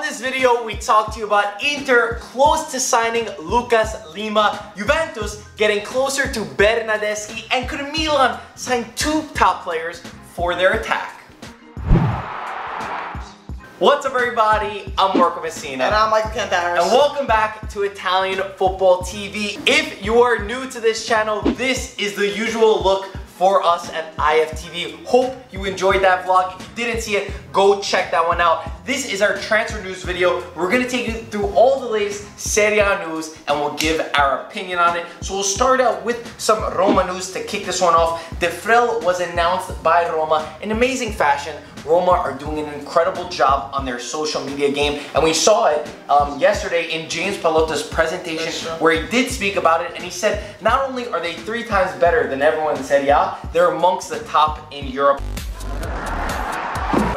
this video, we talked to you about Inter close to signing Lucas Lima, Juventus getting closer to Bernardeschi, and could Milan sign two top players for their attack? What's up, everybody? I'm Marco Messina. And I'm Michael Cantaris. And welcome back to Italian Football TV. If you are new to this channel, this is the usual look for us at IFTV. Hope you enjoyed that vlog. If you didn't see it, go check that one out. This is our transfer news video. We're gonna take you through all the latest Serie news and we'll give our opinion on it. So we'll start out with some Roma news to kick this one off. De Frel was announced by Roma in amazing fashion. Roma are doing an incredible job on their social media game, and we saw it yesterday in James Pallotta's presentation where he did speak about it, and he said not only are they 3 times better than everyone in Serie, they're amongst the top in Europe.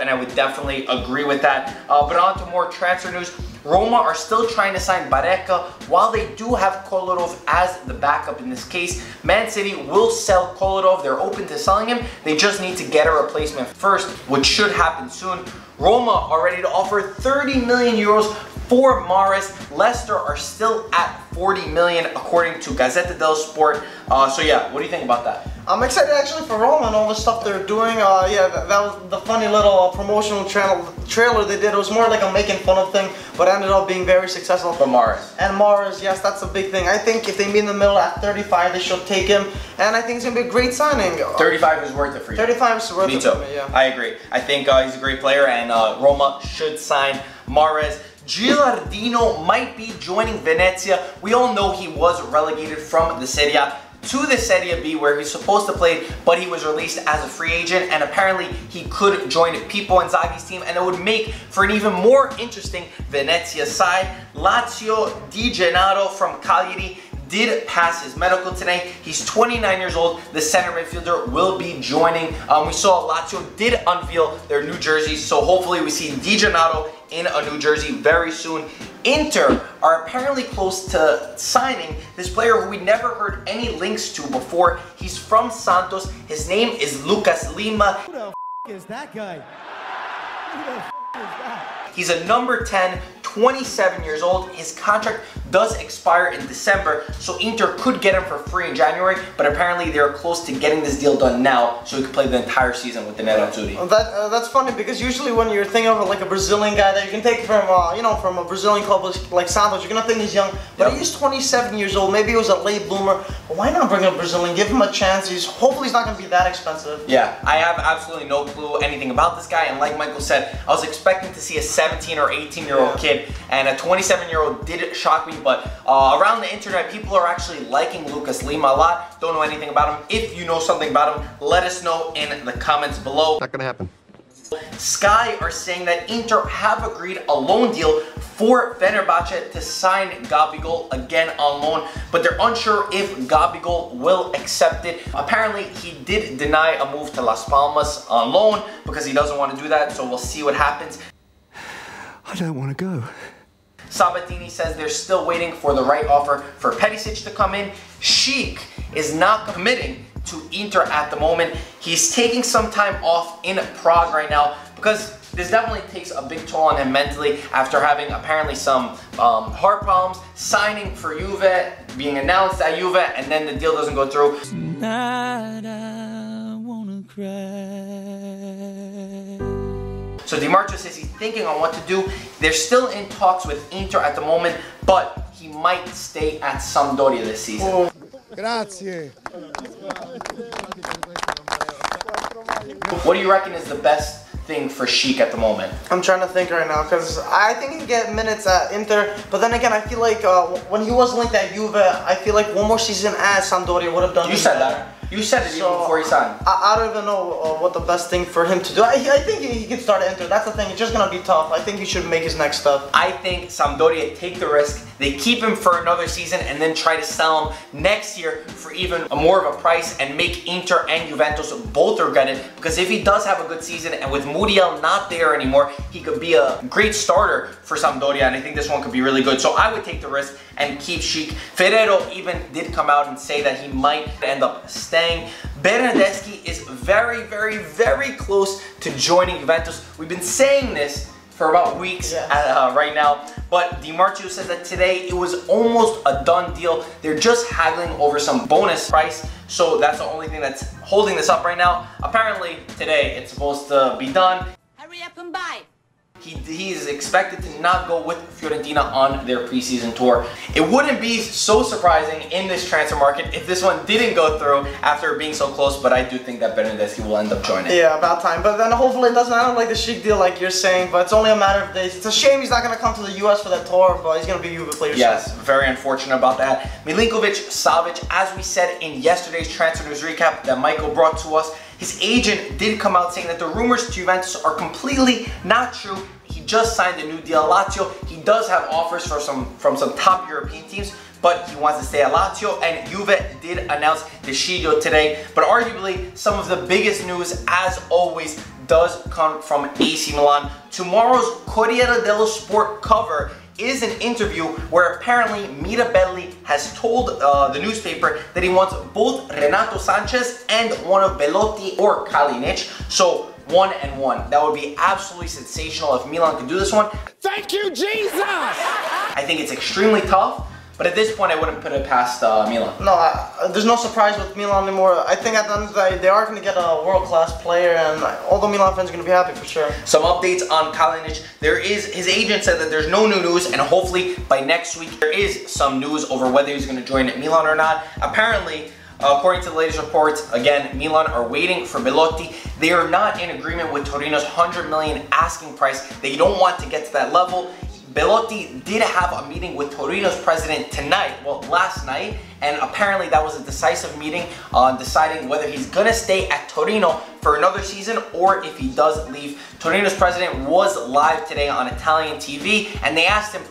And I would definitely agree with that. But on to more transfer news. Roma are still trying to sign Barreca while they do have Kolarov as the backup in this case. Man City will sell Kolarov. They're open to selling him. They just need to get a replacement first, which should happen soon. Roma are ready to offer 30 million euros for Mahrez. Leicester are still at 40 million according to Gazzetta dello Sport. So yeah, what do you think about that? I'm excited actually for Roma and all the stuff they're doing. Yeah, that was the funny little promotional trailer they did. It was more like a making fun of thing, but ended up being very successful. For Mahrez. And Mahrez, yes, that's a big thing. I think if they meet in the middle at 35, they should take him. And I think it's going to be a great signing. 35 is worth it for you. 35 is worth it for me, yeah. I agree. I think he's a great player, and Roma should sign Mahrez. Gilardino might be joining Venezia. We all know he was relegated from the Serie to the Serie B where he's supposed to play, but he was released as a free agent, and apparently he could join Pippo Inzaghi's team, and it would make for an even more interesting Venezia side. Lazio Di Gennaro from Cagliari did pass his medical today. He's 29 years old. The center midfielder will be joining. We saw Lazio did unveil their new jerseys, so hopefully we see Di Gennaro in a new jersey very soon. Inter are apparently close to signing this player who we never heard any links to before. He's from Santos. His name is Lucas Lima. Who the f is that guy? Who the f is that? He's a number 10, 27 years old. His contract does expire in December, so Inter could get him for free in January, but apparently they're close to getting this deal done now so he could play the entire season with the Nerazzurri. That's funny because usually when you're thinking of like a Brazilian guy that you can take from, you know, from a Brazilian club like Santos, you're gonna think he's young, but he's 27 years old. Maybe he was a late bloomer, but why not bring a Brazilian, give him a chance? Hopefully he's not gonna be that expensive. Yeah, I have absolutely no clue anything about this guy, and like Michael said, I was expecting to see a 17 or 18-year-old kid, and a 27-year-old did shock me, but around the internet, people are actually liking Lucas Lima a lot. Don't know anything about him. If you know something about him, let us know in the comments below. Not gonna happen. Sky are saying that Inter have agreed a loan deal for Fenerbahce to sign Gabigol again on loan, but they're unsure if Gabigol will accept it. Apparently, he did deny a move to Las Palmas on loan because he doesn't want to do that, so we'll see what happens. I don't want to go. Sabatini says they're still waiting for the right offer for Perisic to come in. Sheik is not committing to Inter at the moment. He's taking some time off in Prague right now because this definitely takes a big toll on him mentally after having apparently some heart problems, signing for Juve, being announced at Juve, and then the deal doesn't go through. Tonight I wanna cry. So Di Marcio says he's thinking on what to do. They're still in talks with Inter at the moment, but he might stay at Sampdoria this season. Oh, grazie. What do you reckon is the best thing for Sheik at the moment? I'm trying to think right now because I think he can get minutes at Inter, but then again I feel like when he was linked at Juve, I feel like one more season at Sampdoria would have done. You said that. You said it even before he signed. I don't even know what the best thing for him to do. I think he can start at Inter. That's the thing. It's just gonna be tough. I think he should make his next step. I think Sampdoria take the risk. They keep him for another season and then try to sell him next year for even more of a price and make Inter and Juventus both regret it. Because if he does have a good season and with Muriel not there anymore, he could be a great starter for Sampdoria, and I think this one could be really good. So I would take the risk and keep Sheik. Ferrero even did come out and say that he might end up staying. Bernardeschi is very, very, very close to joining Juventus. We've been saying this for about weeks right now. But Di Marzio says that today it was almost a done deal. They're just haggling over some bonus price. So that's the only thing that's holding this up right now. Apparently today it's supposed to be done. Hurry up and buy. He is expected to not go with Fiorentina on their preseason tour. It wouldn't be so surprising in this transfer market if this one didn't go through after being so close, but I do think that Bernardeschi will end up joining. Yeah, about time. But then hopefully it doesn't. I don't like the Sheik deal like you're saying, but it's only a matter of days. It's a shame he's not going to come to the US for that tour, but he's going to be Juve player. Yes, very unfortunate about that. Milinković-Savić, as we said in yesterday's transfer news recap that Michael brought to us, his agent did come out saying that the rumors to Juventus are completely not true. He just signed a new deal at Lazio. He does have offers from some top European teams, but he wants to stay at Lazio, and Juve did announce the Sciglio today. But arguably, some of the biggest news, as always, does come from AC Milan. Tomorrow's Corriere dello Sport cover is an interview where apparently Mirabelli has told the newspaper that he wants both Renato Sanchez and one of Belotti or Kalinic. So 1 and 1. That would be absolutely sensational if Milan could do this one. Thank you, Jesus! I think it's extremely tough, but at this point I wouldn't put it past Milan. No, there's no surprise with Milan anymore. I think at the end of the day, they are going to get a world-class player, and all the Milan fans are going to be happy for sure. Some updates on Kalinic. His agent said that there's no new news, and hopefully by next week there is some news over whether he's going to join Milan or not. Apparently, according to the latest reports, again, Milan are waiting for Belotti. They are not in agreement with Torino's 100 million asking price. They don't want to get to that level. Belotti did have a meeting with Torino's president tonight, well, last night, and apparently that was a decisive meeting on deciding whether he's gonna stay at Torino for another season or if he does leave. Torino's president was live today on Italian TV, and they asked him,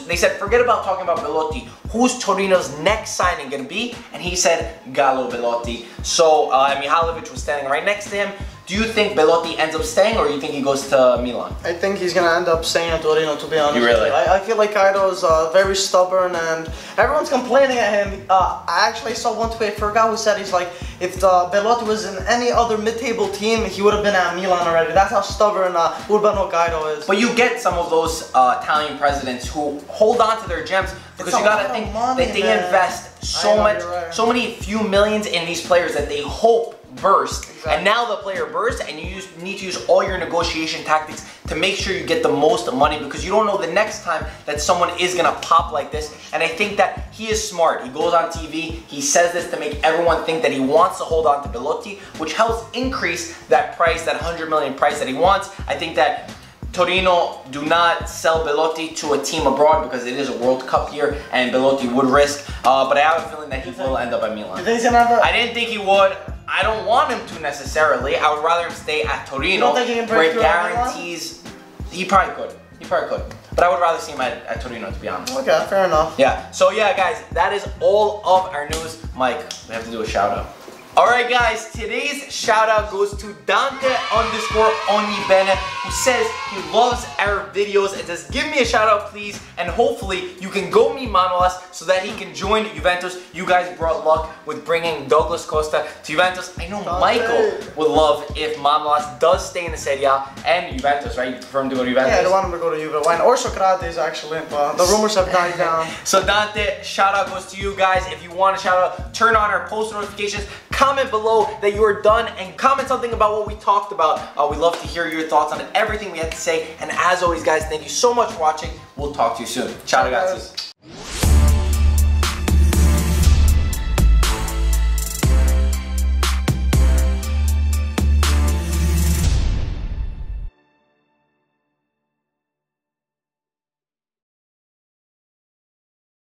they said, forget about talking about Belotti. Who's Torino's next signing going to be? And he said, Gallo Belotti. So, Mihajlovic was standing right next to him. Do you think Belotti ends up staying, or do you think he goes to Milan? I think he's going to end up staying at Torino, to be honest. You really? I feel like Kaido is very stubborn, and everyone's complaining at him. I actually saw one tweet for a guy who said he's like, if Belotti was in any other mid-table team, he would have been at Milan already. That's how stubborn Urbano Kaido is. But you get some of those Italian presidents who hold on to their gems because you gotta think that they invest so many few millions in these players that they hope burst. Exactly. And now the player bursts, and you need to use all your negotiation tactics to make sure you get the most money, because you don't know the next time that someone is gonna pop like this. And I think that he is smart. He goes on TV, he says this to make everyone think that he wants to hold on to Belotti, which helps increase that price, that 100 million price that he wants. I think that Torino do not sell Belotti to a team abroad because it is a World Cup year and Belotti would risk. But I have a feeling that he will end up at Milan. You think he's gonna end up? I didn't think he would. I don't want him to necessarily. I would rather him stay at Torino, where it guarantees. He probably could. He probably could. But I would rather see him at Torino, to be honest. Okay, fair enough. Yeah. So yeah, guys, that is all of our news. Mike, we have to do a shout out. Alright guys, today's shout out goes to Dante_Ognibene, who says he loves our videos and says, give me a shout out please, and hopefully you can go meet Manolas so that he can join Juventus. You guys brought luck with bringing Douglas Costa to Juventus. I know Michael would love if Manolas does stay in the Serie A and Juventus, right? You prefer him to go to Juventus? Yeah, I don't want him to go to Juve. Why not? Or Socrates actually, but the rumors have died down. So Dante, shout out goes to you guys. If you want a shout out, turn on our post notifications. Comment below that you are done and comment something about what we talked about. We love to hear your thoughts on everything we had to say. And as always, guys, thank you so much for watching. We'll talk to you soon. Ciao, ragazzi.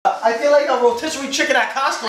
I feel like a rotisserie chicken at Costco.